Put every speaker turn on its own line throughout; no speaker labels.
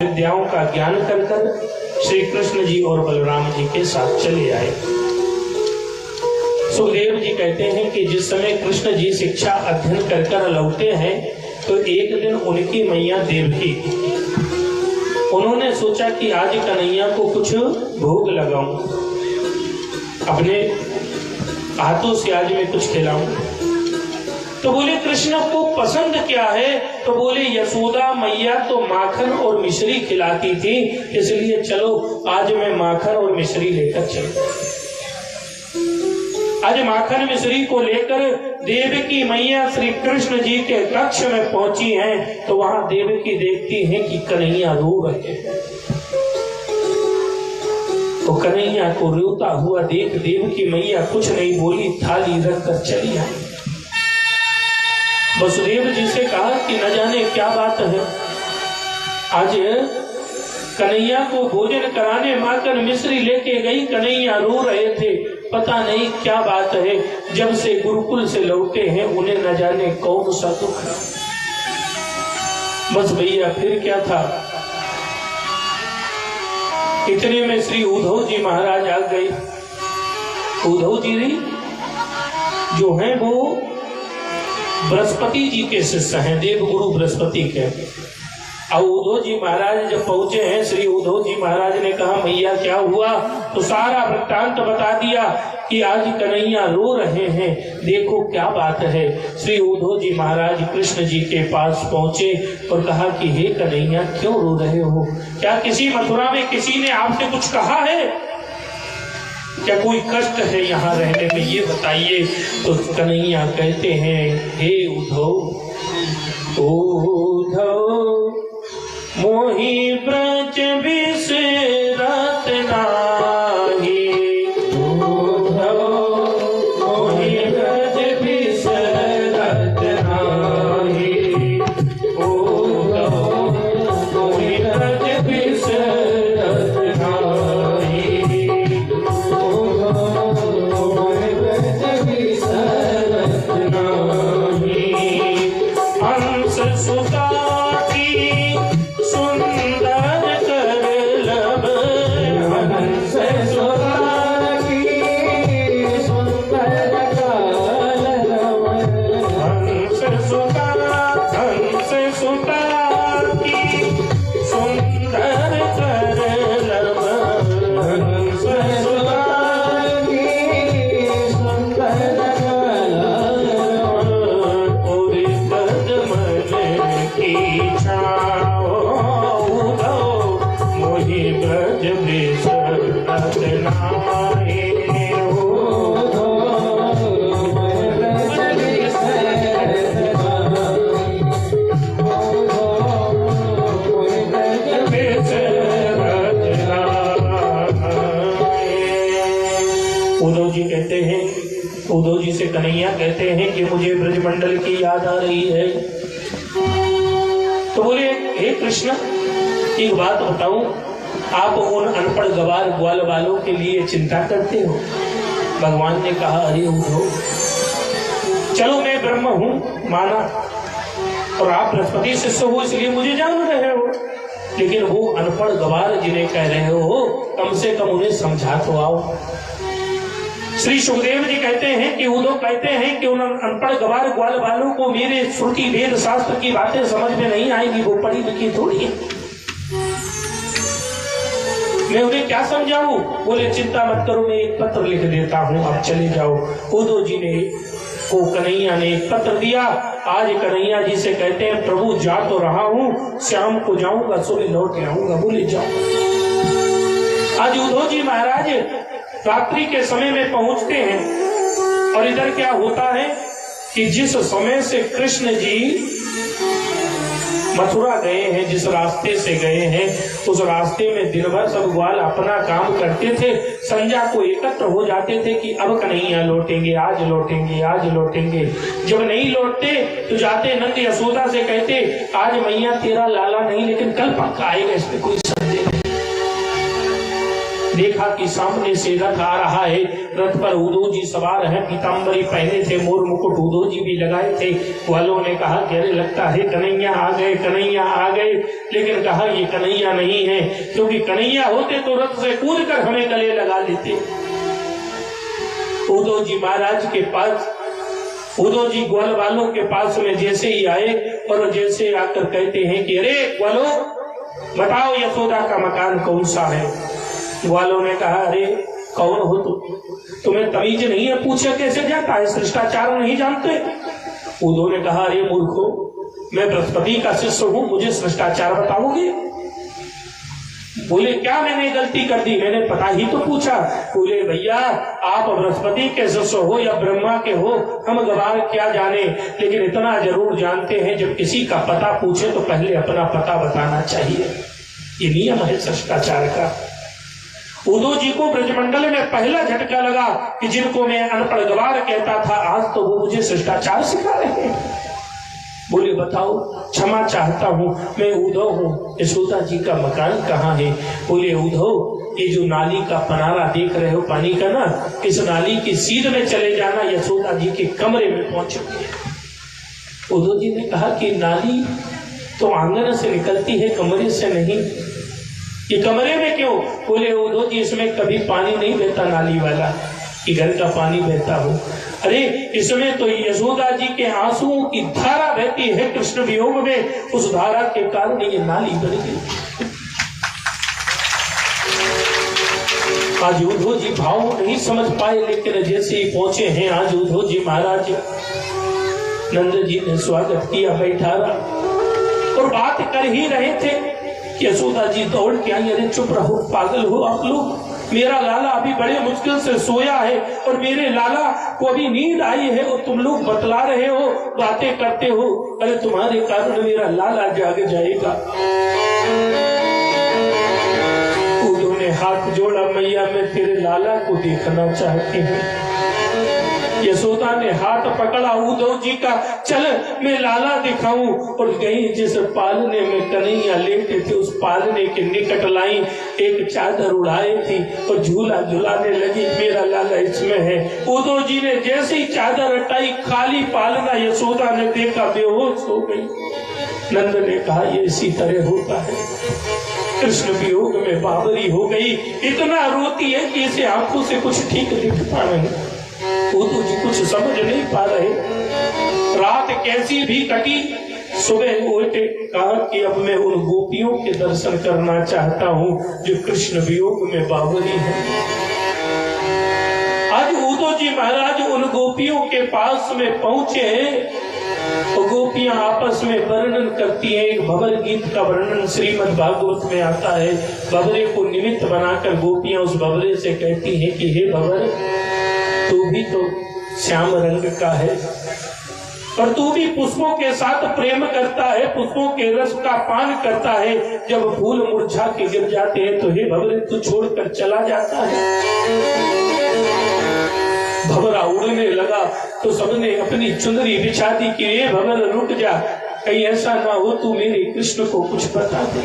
विद्याओं का ज्ञान कर कर श्री कृष्ण जी और बलराम जी के साथ चले आए। सुखदेव जी कहते हैं कि जिस समय कृष्ण जी शिक्षा अध्ययन कर कर लौटे हैं तो एक दिन उनकी मैया देवकी, उन्होंने सोचा कि आज कन्हैया को कुछ भोग लगाऊं, अपने हाथों से आज मैं कुछ खिलाऊं। तो बोले कृष्ण को पसंद क्या है? तो बोले यशोदा मैया तो माखन और मिश्री खिलाती थी, इसलिए चलो आज मैं माखन और मिश्री लेकर चलूं। आज माखन मिश्री को लेकर देवकी मैया श्री कृष्ण जी के कक्ष में पहुंची हैं, तो वहां देवकी देखती हैं कि कन्हैया रो रहे हैं। तो कन्हैया को रोता हुआ देख देवकी मैया कुछ नहीं बोली, थाली रखकर चली आई। वसुदेव जी से कहा कि न जाने क्या बात है, आज कन्हैया को भोजन कराने माखन मिश्री लेके गई, कन्हैया रो रहे थे, पता नहीं क्या बात है। जब से गुरुकुल से लौटे हैं उन्हें न जाने कौन सा दुख है। बस भैया फिर क्या था, इतने में श्री उद्धव जी महाराज आ गए। उद्धव जी जो हैं वो बृहस्पति जी के शिष्य हैं, देवगुरु बृहस्पति के। और उद्धव जी महाराज जब पहुंचे हैं, श्री उद्धव जी महाराज ने कहा मैया क्या हुआ? तो सारा वृत्तांत बता दिया कि आज कन्हैया रो रहे हैं, देखो क्या बात है। श्री उद्धव जी महाराज कृष्ण जी के पास पहुंचे और कहा कि हे कन्हैया क्यों रो रहे हो? क्या किसी मथुरा में किसी ने आपसे कुछ कहा है? क्या कोई कष्ट है यहाँ रहने में, ये बताइए। तो कन्हैया कहते हैं हे उद्धव, उद्धव मोहि ब्रज बिसरत नाही, उद्धव मोहि ब्रज बिसरत नाही, उद्धव मोहि ब्रज बिसरत नाही, उद्धव मोहि ब्रज बिसरत नाही। हंस सुता उद्धव जी से कन्हैया कहते हैं कि मुझे ब्रजमंडल की याद आ रही है। तो बोले हे कृष्ण एक बात बताऊं, आप उन अनपढ़ गवार ग्वाल वालों के लिए चिंता करते हो? भगवान ने कहा अरे उद्धव, चलो मैं ब्रह्म हूं माना, और आप बृहस्पति शिष्य हो इसलिए मुझे जान रहे हो, लेकिन वो अनपढ़ गवार जिन्हें कह रहे हो कम से कम उन्हें समझा तो आओ। श्री सुखदेव जी कहते हैं कि उद्धव कहते हैं कि उन अनपढ़ गवार ग्वाल वालों को मेरे श्रुति वेद शास्त्र की बातें समझ में नहीं आएगी, वो पढ़ी लिखी थोड़ी है, मैं उन्हें क्या समझाऊं? बोले चिंता मत करो, मैं एक पत्र लिख देता हूं, आप चले जाओ। उद्धव जी ने को कन्हैया ने एक पत्र दिया। आज कन्हैया जी से कहते हैं प्रभु जा तो रहा हूं, शाम को जाऊंगा, सुबह लौट आऊंगा। बोले जाओ। आज उद्धव जी महाराज रात्रि के समय में पहुंचते हैं, और इधर क्या होता है कि जिस समय से कृष्ण जी मथुरा गए हैं, जिस रास्ते से गए हैं, उस रास्ते में दिन भर सब ग्वाल अपना काम करते थे। संध्या को एकत्र हो जाते थे कि अब कन्हैया लौटेंगे, आज लौटेंगे, आज लौटेंगे। जब नहीं लौटते तो जाते नंद यशोदा से कहते आज मैया तेरा लाला नहीं, लेकिन कल पक्का आएगा, इसमें कोई संदेह नहीं। देखा कि सामने से रथ आ रहा है, रथ पर उद्धव जी सवार हैं, पीताम्बरी पहने थे, मोर मुकुट उद्धव जी भी लगाए थे। वालों ने कहा कि अरे लगता है कन्हैया आ गए, कन्हैया आ गए। लेकिन कहा ये कन्हैया नहीं है, क्योंकि कन्हैया होते तो रथ से कूद कर हमें गले लगा लेते। उद्धव जी महाराज के पास, उद्धव जी ग्वाल वालों के पास में जैसे ही आए और जैसे आकर कहते हैं कि अरे ग्वालो बताओ यशोदा का मकान कौन सा है। ग्वालों ने कहा अरे कौन हो तुम्हें तमीज नहीं है, पूछे कैसे जाता है, शिष्टाचार नहीं जानते। उद्धव ने कहा अरे मूर्खो, मैं बृहस्पति का शिष्य हूँ, मुझे शिष्टाचार बताओगे। बोले क्या मैंने गलती कर दी, मैंने पता ही तो पूछा। बोले भैया आप बृहस्पति के शिष्य हो या ब्रह्मा के हो, हम गवार क्या जाने, लेकिन इतना जरूर जानते हैं जब किसी का पता पूछे तो पहले अपना पता बताना चाहिए। ये नियम है शिष्टाचार का। उद्धव जी को ब्रजमंडल में पहला झटका लगा कि जिनको मैं अनपढ़ गवार कहता था, आज तो वो मुझे शिष्टाचार सिखा रहे हैं। बोले बताओ, क्षमा चाहता हूँ, मैं उद्धव हूँ, यशोदा जी का मकान कहाँ है। बोले उद्धव, ये जो नाली का पनारा देख रहे हो पानी का ना, इस नाली की सीध में चले जाना, यशोदा जी के कमरे में पहुंचोगे। उद्धव जी ने कहा कि नाली तो आंगन से निकलती है, कमरे से नहीं, ये कमरे में क्यों। बोले उद्धव जी इसमें कभी पानी नहीं बहता नाली वाला, कि घर का पानी बहता हो। अरे इसमें तो यशोदा जी के आंसुओं की धारा बहती है कृष्ण वियोग में, उस धारा के कारण ये नाली बन गई। आज उद्धव जी भाव नहीं समझ पाए, लेकिन जैसे ही पहुंचे हैं आज उद्धव जी महाराज, नंद जी ने स्वागत किया, बैठारा और बात कर ही रहे थे कि यशोदा जी दौड़ के आई, अरे चुप रहो, पागल हो आप लोग, मेरा लाला अभी बड़े मुश्किल से सोया है और मेरे लाला को अभी नींद आई है और तुम लोग बतला रहे हो, बातें करते हो, अरे तुम्हारे कारण मेरा लाला जाग जाएगा। उन्होंने हाथ जोड़ा, मैया मैं तेरे लाला को देखना चाहती हूँ। यशोदा ने हाथ पकड़ा उद्धव जी का, चल मैं लाला दिखाऊं, और गई जिस पालने में कन्हैया लेटे थे उस पालने के निकट लाई, एक चादर उड़ाई थी और झूला झुलाने लगी, मेरा लाला इसमें है। उद्धव जी ने जैसे ही चादर हटाई, खाली पालना यशोदा ने देखा, बेहोश हो गई। नंद ने कहा ये इसी तरह होता है, कृष्ण वियोग में बावरी हो गई, इतना रोती है कि इसे आंखों से कुछ ठीक दिखता नहीं। उद्धव जी कुछ समझ नहीं पा रहे। रात कैसी भी कटी, सुबह उठे, कहा कि अब मैं उन गोपियों के दर्शन करना चाहता हूँ जो कृष्ण वियोग में बावरी है। आज उद्धव जी महाराज उन गोपियों के पास में पहुंचे तो गोपियां आपस में वर्णन करती हैं। एक भंवर गीत का वर्णन श्रीमद् भागवत में आता है। भंवरे को निमित्त बनाकर गोपियां उस भंवरे से कहती हैं कि हे भंवर, तू भी तो श्याम रंग का है और तू भी पुष्पों के साथ प्रेम करता है, पुष्पों के रस का पान करता है। जब फूल मुरझा के गिर जाते हैं तो हे भंवरे तू छोड़कर चला जाता है। भंवरा उड़ने लगा तो सबने अपनी चुनरी बिछा दी कि ये भंवर रुक जा, कहीं ऐसा ना हो तू मेरे कृष्ण को कुछ बता दे।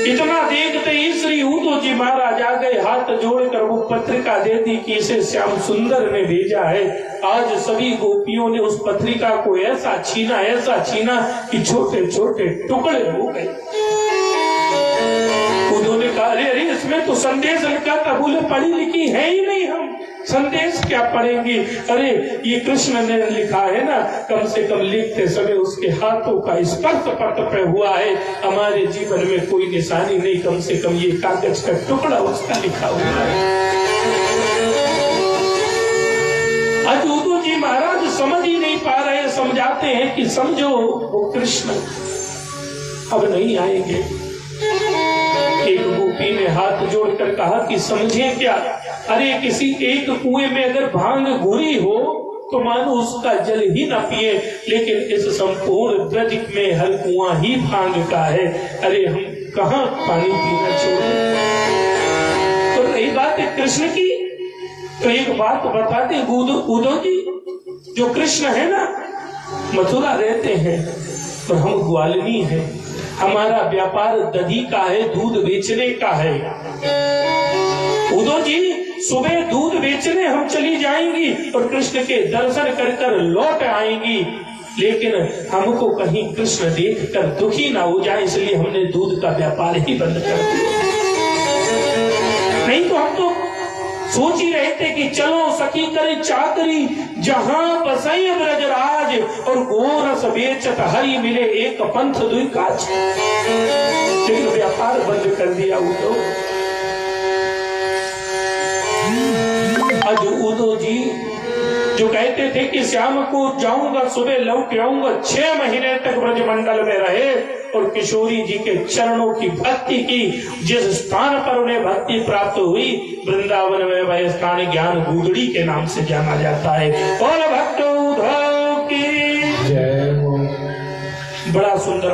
इतना देखते ही श्री उद्धव जी महाराज आ गए, हाथ जोड़कर वो पत्रिका दे दी कि इसे श्याम सुंदर ने भेजा है। आज सभी गोपियों ने उस पत्रिका को ऐसा छीना कि छोटे छोटे टुकड़े हो गए। उन्होंने कहा अरे अरे इसमें तो संदेश लिखा था। बोले पढ़ी लिखी है ही नहीं, हम संदेश क्या पढ़ेंगे। अरे ये कृष्ण ने लिखा है ना, कम से कम लिखते समय उसके हाथों का स्पर्श पत्र पे हुआ है। हमारे जीवन में कोई निशानी नहीं, कम से कम ये कागज का टुकड़ा उसका लिखा हुआ है। आज उद्धव जी महाराज समझ ही नहीं पा रहे, समझाते हैं कि समझो वो कृष्ण अब नहीं आएंगे। एक गोपी ने हाथ जोड़कर कहा कि समझे क्या, अरे किसी एक कुएं में अगर भांग घुरी हो तो मानो उसका जल ही न पिए, लेकिन इस संपूर्ण ब्रज में हर कुआं ही भांग का है। अरे हम कहाँ पानी पीना छोड़े। तो रही बात है कृष्ण की, तो एक बात बताते उद्धव जी, जो कृष्ण है ना मथुरा रहते हैं और हम ग्वालिनी हैं। हमारा व्यापार दही का है, दूध बेचने का है। उद्धव जी सुबह दूध बेचने हम चली जाएंगी और कृष्ण के दर्शन कर कर लौट आएंगी, लेकिन हमको कहीं कृष्ण देखकर दुखी ना हो जाए, इसलिए हमने दूध का व्यापार ही बंद कर दिया। नहीं तो हम तो सोच ही रहे थे कि चलो सखी करे चाकरी, जहां बसई ब्रजराज, और गोरस बेचत हरि मिले एक पंथ दुई काज। लेकिन व्यापार बंद कर दिया उद्धव। आज उद्धव जी जो कहते थे कि श्याम को जाऊंगा सुबह लौट आऊंगा, 6 महीने तक ब्रजमंडल में रहे और किशोरी जी के चरणों की भक्ति की। जिस स्थान पर उन्हें भक्ति प्राप्त हुई, वृंदावन में वह स्थान ज्ञान गूदड़ी के नाम से जाना जाता है। और भक्त उद्धव की जय। बड़ा सुंदर